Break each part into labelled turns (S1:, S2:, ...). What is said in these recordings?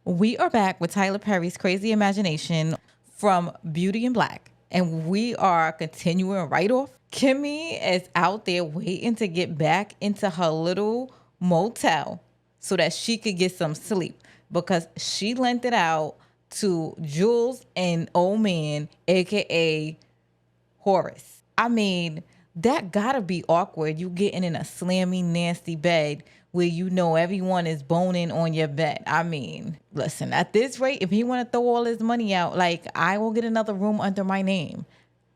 S1: We are back with Tyler Perry's Crazy Imagination from Beauty in Black, and we are continuing right off. Kimmy is out there waiting to get back into her little motel so that she could get some sleep because she lent it out to Jules and old man, aka Horace. I mean, that gotta be awkward. You getting in a slammy, nasty bed where you know everyone is boning on your bed. I mean, listen, at this rate, if he want to throw all his money out, like, I will get another room under my name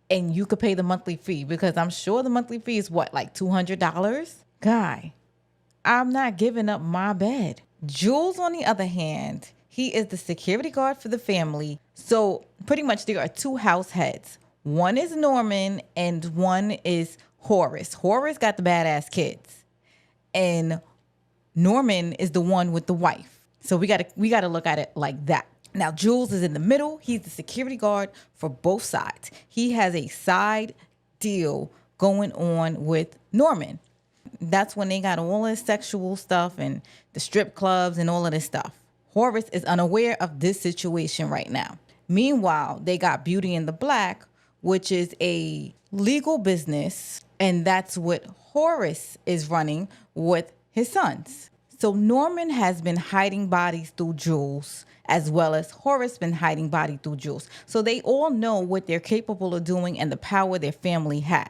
S1: and you could pay the monthly fee because I'm sure the monthly fee is what, like $200? Guy, I'm not giving up my bed. Jules, on the other hand, he is the security guard for the family. So pretty much there are two house heads. One is Norman and one is Horace. Horace got the badass kids. And Norman is the one with the wife. So we gotta look at it like that. Now Jules is in the middle. He's the security guard for both sides. He has a side deal going on with Norman. That's when they got all this sexual stuff and the strip clubs and all of this stuff. Horace is unaware of this situation right now. Meanwhile, they got Beauty in the Black, which is a legal business, and that's what Horace is running with his sons. So Norman has been hiding bodies through Jules, as well as Horace been hiding body through Jules. So they all know what they're capable of doing and the power their family has.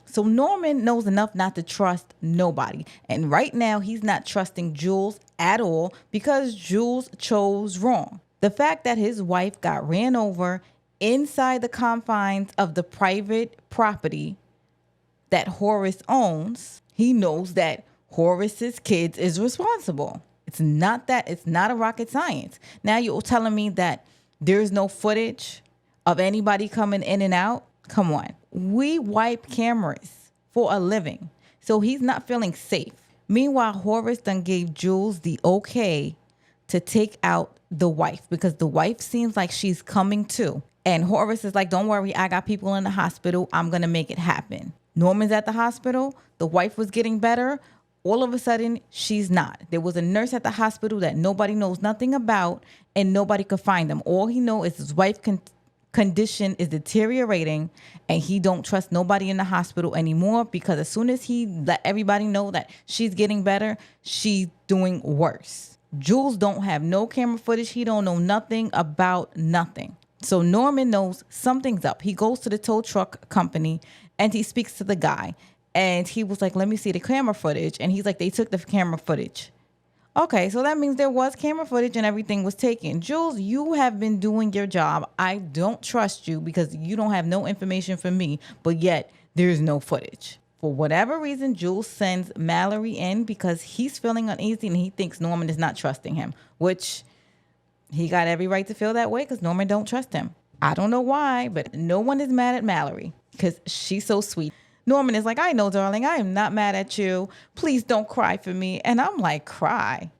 S1: So Norman knows enough not to trust nobody. And right now, he's not trusting Jules at all because Jules chose wrong. The fact that his wife got ran over inside the confines of the private property that Horace owns, he knows that Horace's kids is responsible. It's not a rocket science. Now you're telling me that there's no footage of anybody coming in and out? Come on. We wipe cameras for a living. So he's not feeling safe. Meanwhile, Horace done gave Jules the okay to take out the wife because the wife seems like she's coming too. And Horace is like, don't worry, I got people in the hospital. I'm going to make it happen. Norman's at the hospital. The wife was getting better. All of a sudden, she's not. There was a nurse at the hospital that nobody knows nothing about and nobody could find him. All he knows is his wife's condition is deteriorating and he don't trust nobody in the hospital anymore because as soon as he let everybody know that she's getting better, she's doing worse. Jules don't have no camera footage. He don't know nothing about nothing. So Norman knows something's up. He goes to the tow truck company and he speaks to the guy. And he was like, let me see the camera footage. And he's like, they took the camera footage. Okay, so that means there was camera footage and everything was taken. Jules, you have been doing your job. I don't trust you because you don't have no information for me, but yet there's no footage. For whatever reason, Jules sends Mallory in because he's feeling uneasy and he thinks Norman is not trusting him, which he got every right to feel that way because Norman don't trust him. I don't know why, but no one is mad at Mallory because she's so sweet. Norman is like, I know, darling, I am not mad at you. Please don't cry for me. And I'm like, cry?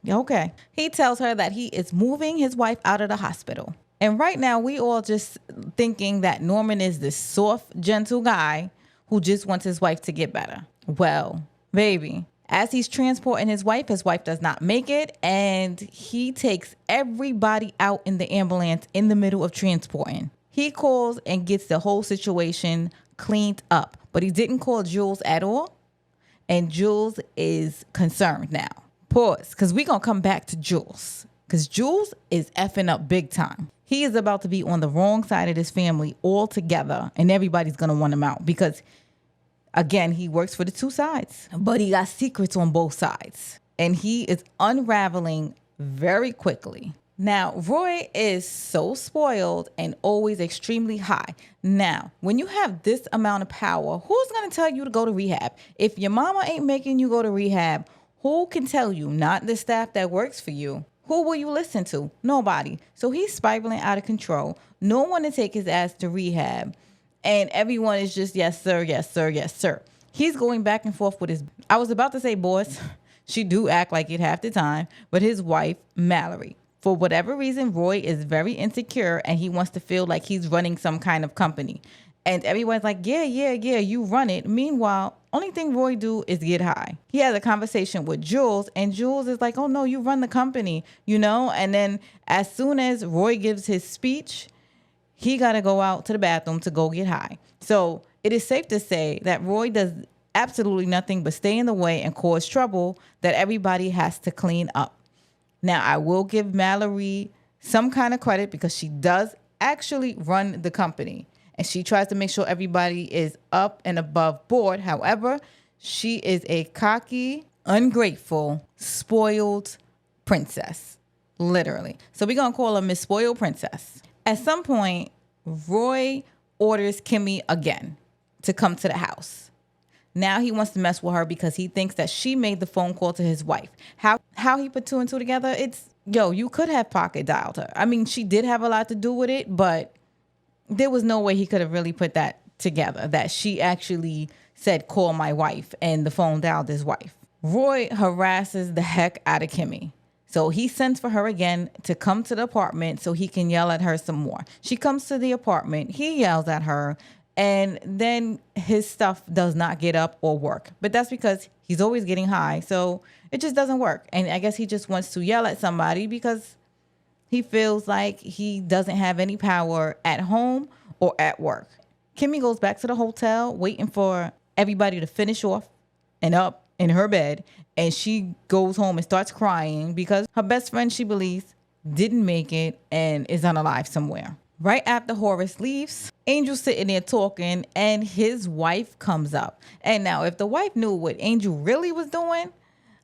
S1: Okay. He tells her that he is moving his wife out of the hospital. And right now, we all just thinking that Norman is this soft, gentle guy who just wants his wife to get better. Well, baby, as he's transporting his wife does not make it. And he takes everybody out in the ambulance in the middle of transporting. He calls and gets the whole situation cleaned up. But he didn't call Jules at all. And Jules is concerned now. Pause, because we're going to come back to Jules. Because Jules is effing up big time. He is about to be on the wrong side of this family altogether. And everybody's going to want him out. Because, again, he works for the two sides. But he got secrets on both sides. And he is unraveling very quickly. Now, Roy is so spoiled and always extremely high. Now, when you have this amount of power, who's going to tell you to go to rehab? If your mama ain't making you go to rehab, who can tell you? Not the staff that works for you. Who will you listen to? Nobody. So he's spiraling out of control. No one to take his ass to rehab. And everyone is just, yes, sir, yes, sir, yes, sir. He's going back and forth with his, I was about to say boss. She do act like it half the time. But his wife, Mallory. For whatever reason, Roy is very insecure and he wants to feel like he's running some kind of company. And everyone's like, yeah, you run it. Meanwhile, only thing Roy do is get high. He has a conversation with Jules, and Jules is like, oh no, you run the company, And then as soon as Roy gives his speech, he got to go out to the bathroom to go get high. So it is safe to say that Roy does absolutely nothing but stay in the way and cause trouble that everybody has to clean up. Now, I will give Mallory some kind of credit because she does actually run the company. And she tries to make sure everybody is up and above board. However, she is a cocky, ungrateful, spoiled princess. Literally. So we're going to call her Miss Spoiled Princess. At some point, Roy orders Kimmy again to come to the house. Now he wants to mess with her because he thinks that she made the phone call to his wife. How he put two and two together? You could have pocket dialed her. I mean, she did have a lot to do with it, but there was no way he could have really put that together, that she actually said, call my wife, and the phone dialed his wife. Roy harasses the heck out of Kimmy. So he sends for her again to come to the apartment so he can yell at her some more. She comes to the apartment, he yells at her, and then his stuff does not get up or work. But that's because he's always getting high, so it just doesn't work. And I guess he just wants to yell at somebody because he feels like he doesn't have any power at home or at work. Kimmy goes back to the hotel waiting for everybody to finish off and up in her bed. And she goes home and starts crying because her best friend, she believes, didn't make it and is unalive somewhere. Right after Horace leaves, Angel's sitting there talking and his wife comes up. And now if the wife knew what Angel really was doing,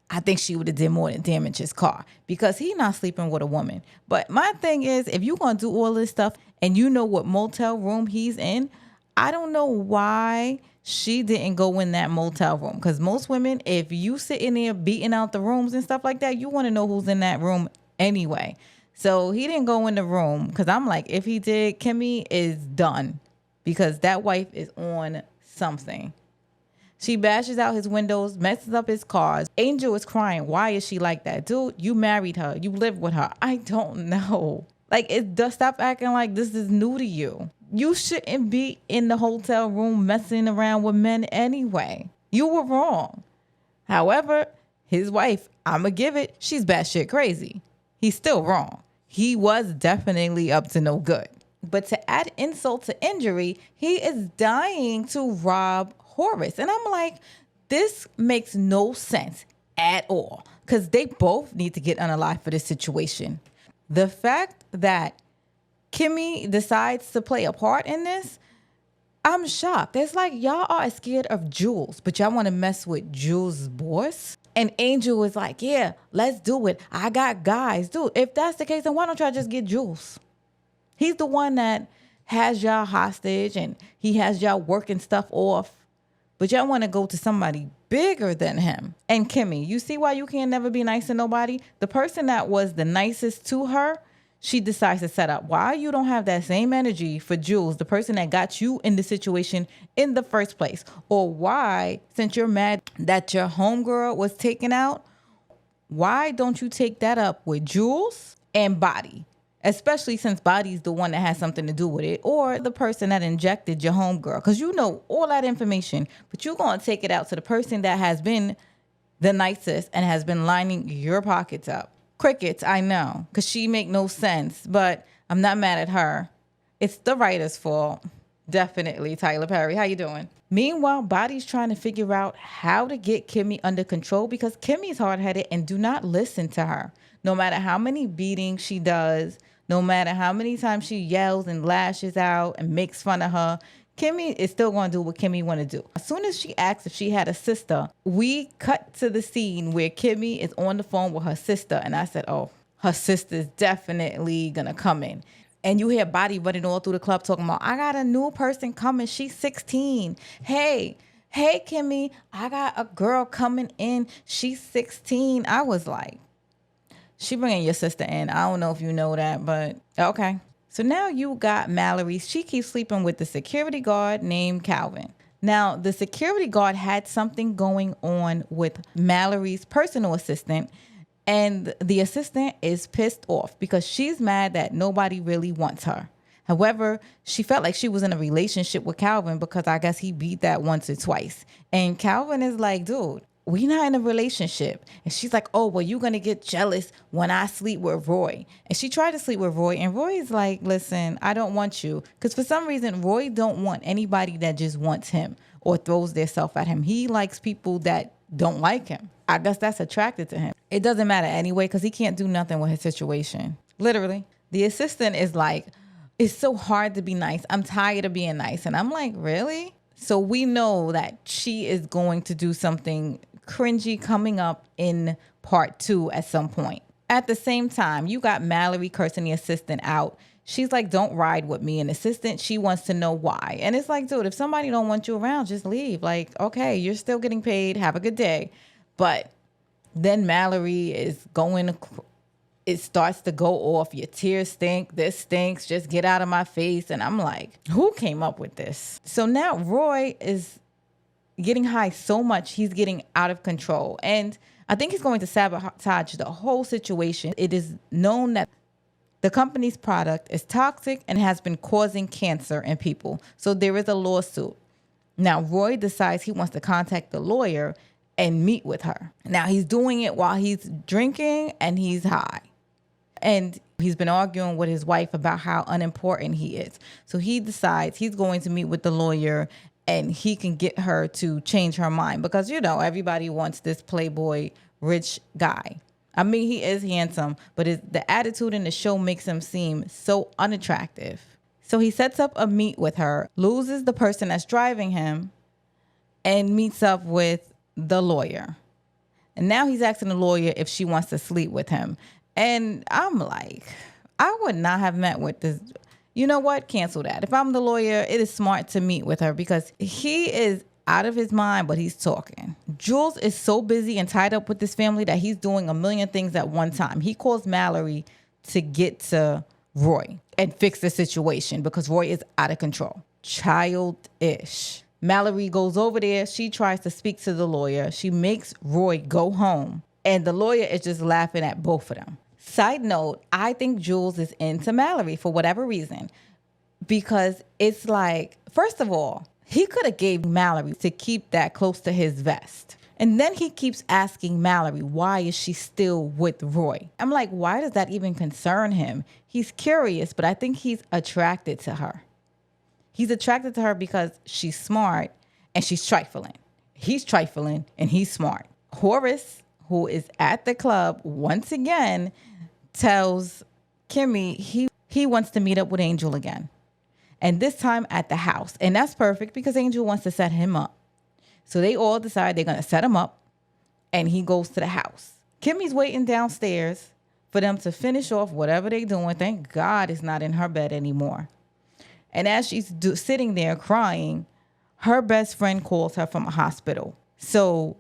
S1: I think she would have did more than damage his car because he's not sleeping with a woman. But my thing is, if you're going to do all this stuff and you know what motel room he's in, I don't know why she didn't go in that motel room. Because most women, if you sit in there beating out the rooms and stuff like that, you want to know who's in that room anyway. So he didn't go in the room because I'm like, if he did, Kimmy is done because that wife is on something. She bashes out his windows, messes up his cars. Angel is crying. Why is she like that? Dude, you married her. You live with her. I don't know. Like, stop acting like this is new to you. You shouldn't be in the hotel room messing around with men anyway. You were wrong. However, his wife, I'ma give it, she's batshit crazy. He's still wrong. He was definitely up to no good. But to add insult to injury, he is dying to rob Horace. And I'm like, this makes no sense at all because they both need to get unalive for this situation. The fact that Kimmy decides to play a part in this, I'm shocked. It's like y'all are scared of Jules, but y'all want to mess with Jules' boss? And Angel is like, yeah, let's do it. I got guys. Dude, if that's the case, then why don't y'all just get Jules? He's the one that has y'all hostage and he has y'all working stuff off. But y'all want to go to somebody bigger than him. And Kimmy, you see why you can't never be nice to nobody? The person that was the nicest to her, she decides to set up. Why you don't have that same energy for Jules, the person that got you in the situation in the first place? Or why, since you're mad that your homegirl was taken out, why don't you take that up with Jules and Body? Especially since Body's the one that has something to do with it, or the person that injected your homegirl. Because you know all that information, but you're going to take it out to the person that has been the nicest and has been lining your pockets up. Crickets, I know, because she make no sense, but I'm not mad at her. It's the writer's fault. Definitely, Tyler Perry. How you doing? Meanwhile, Body's trying to figure out how to get Kimmy under control because Kimmy's hard-headed and do not listen to her. No matter how many beatings she does, no matter how many times she yells and lashes out and makes fun of her, Kimmy is still going to do what Kimmy want to do. As soon as she asks if she had a sister, we cut to the scene where Kimmy is on the phone with her sister. And I said, oh, her sister's definitely going to come in. And you hear Body running all through the club talking about, I got a new person coming. She's 16. Hey, Kimmy, I got a girl coming in. She's 16. I was like, she bringing your sister in. I don't know if you know that, but okay. So now you got Mallory. She keeps sleeping with the security guard named Calvin. Now, the security guard had something going on with Mallory's personal assistant, and the assistant is pissed off because she's mad that nobody really wants her. However, she felt like she was in a relationship with Calvin because I guess he beat that once or twice. And Calvin is like, dude, we not in a relationship. And she's like, oh, well, you're going to get jealous when I sleep with Roy. And she tried to sleep with Roy. And Roy is like, listen, I don't want you. Because for some reason, Roy don't want anybody that just wants him or throws their self at him. He likes people that don't like him. I guess that's attracted to him. It doesn't matter anyway because he can't do nothing with his situation. Literally. The assistant is like, it's so hard to be nice. I'm tired of being nice. And I'm like, really? So we know that she is going to do something cringy coming up in part 2 at some point. At the same time, you got Mallory cursing the assistant out. She's like, don't ride with me. An assistant, she wants to know why. And it's like, dude, if somebody don't want you around, just leave. Like, okay, you're still getting paid. Have a good day. But then Mallory is going, it starts to go off. Your tears stink. This stinks. Just get out of my face. And I'm like, who came up with this? So now Roy is getting high so much, he's getting out of control. And I think he's going to sabotage the whole situation. It is known that the company's product is toxic and has been causing cancer in people. So there is a lawsuit. Now, Roy decides he wants to contact the lawyer and meet with her. Now, he's doing it while he's drinking and he's high. And he's been arguing with his wife about how unimportant he is. So he decides he's going to meet with the lawyer and he can get her to change her mind because, you know, everybody wants this playboy rich guy. I mean, he is handsome, but the attitude in the show makes him seem so unattractive. So he sets up a meet with her, loses the person that's driving him, and meets up with the lawyer. And now he's asking the lawyer if she wants to sleep with him. And I'm like, I would not have met with this. You know what? Cancel that. If I'm the lawyer, it is smart to meet with her because he is out of his mind, but he's talking. Jules is so busy and tied up with this family that he's doing a million things at one time. He calls Mallory to get to Roy and fix the situation because Roy is out of control. Childish. Mallory goes over there. She tries to speak to the lawyer. She makes Roy go home. And the lawyer is just laughing at both of them. Side note, I think Jules is into Mallory for whatever reason. Because it's like, first of all, he could have gave Mallory to keep that close to his vest. And then he keeps asking Mallory, why is she still with Roy? I'm like, why does that even concern him? He's curious, but I think he's attracted to her. He's attracted to her because she's smart and she's trifling. He's trifling and he's smart. Horace, who is at the club once again, tells Kimmy he wants to meet up with Angel again. And this time at the house. And that's perfect because Angel wants to set him up. So they all decide they're going to set him up and he goes to the house. Kimmy's waiting downstairs for them to finish off whatever they're doing. Thank God it's not in her bed anymore. And as she's sitting there crying, her best friend calls her from a hospital. So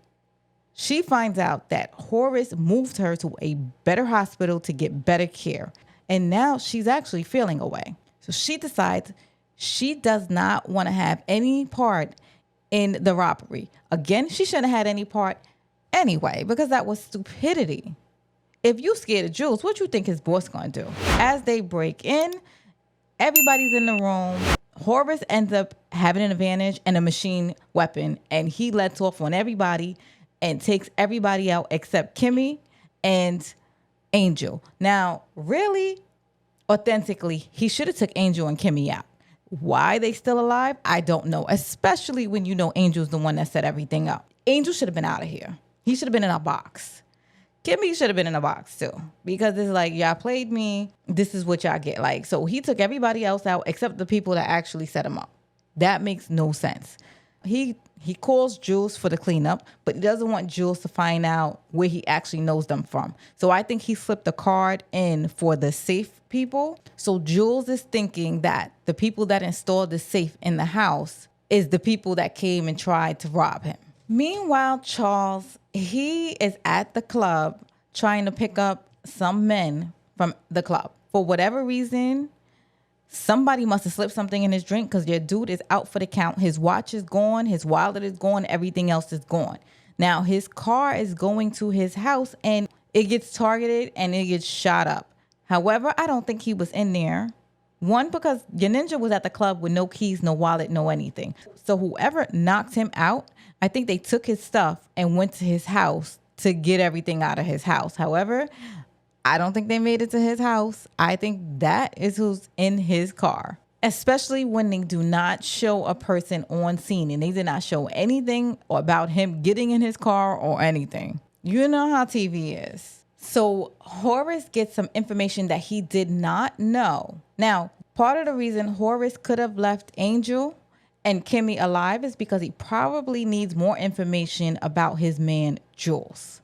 S1: she finds out that Horace moved her to a better hospital to get better care. And now she's actually feeling away. So she decides she does not want to have any part in the robbery. Again, she shouldn't have had any part anyway, because that was stupidity. If you scared of Jules, what you think his boss going to do? As they break in, everybody's in the room. Horace ends up having an advantage and a machine weapon, and he lets off on everybody and takes everybody out except Kimmy and Angel. Now, really, authentically, he should have took Angel and Kimmy out. Why they still alive? I don't know, especially when you know Angel's the one that set everything up. Angel should have been out of here. He should have been in a box. Kimmy should have been in a box too, because it's like, y'all played me. This is what y'all get. Like, so he took everybody else out except the people that actually set him up. That makes no sense. He calls Jules for the cleanup, but he doesn't want Jules to find out where he actually knows them from. So I think he slipped a card in for the safe people. So Jules is thinking that the people that installed the safe in the house is the people that came and tried to rob him. Meanwhile, Charles, he is at the club trying to pick up some men from the club. For whatever reason, somebody must have slipped something in his drink because your dude is out for the count. His watch is gone. His wallet is gone. Everything else is gone. Now, his car is going to his house and it gets targeted and it gets shot up. However, I don't think he was in there One, because your ninja was at the club with no keys, no wallet, no anything. So whoever knocked him out, I think they took his stuff and went to his house to get everything out of his house. However, I don't think they made it to his house. I think that is who's in his car, especially when they do not show a person on scene and they did not show anything about him getting in his car or anything. You know how TV is. So Horace gets some information that he did not know. Now, part of the reason Horace could have left Angel and Kimmy alive is because he probably needs more information about his man, Jules.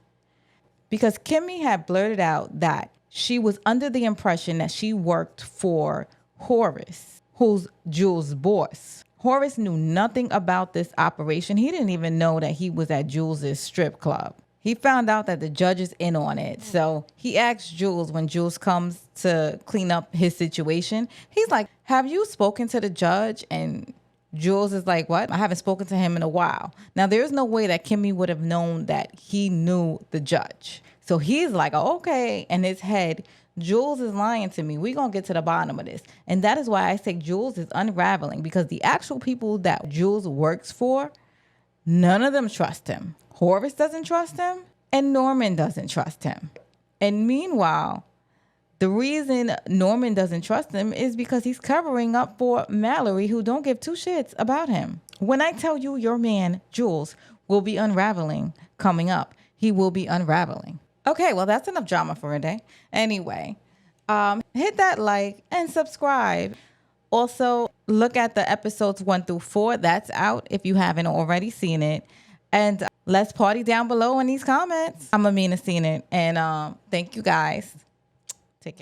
S1: Because Kimmy had blurted out that she was under the impression that she worked for Horace, who's Jules' boss. Horace knew nothing about this operation. He didn't even know that he was at Jules' strip club. He found out that the judge is in on it. So he asked Jules when Jules comes to clean up his situation. He's like, have you spoken to the judge? And Jules is like, what? I haven't spoken to him in a while. Now, there's no way that Kimmy would have known that he knew the judge. So he's like, oh, okay. In his head, Jules is lying to me. We're going to get to the bottom of this. And that is why I say Jules is unraveling, because the actual people that Jules works for, none of them trust him. Horace doesn't trust him, and Norman doesn't trust him. And meanwhile, the reason Norman doesn't trust him is because he's covering up for Mallory, who don't give two shits about him. When I tell you your man, Jules, will be unraveling coming up, he will be unraveling. Okay, well, that's enough drama for a day. Anyway, hit that like and subscribe. Also, look at the episodes 1 through 4. That's out if you haven't already seen it. And let's party down below in these comments. I'm Amina seen it. And thank you guys. Take care.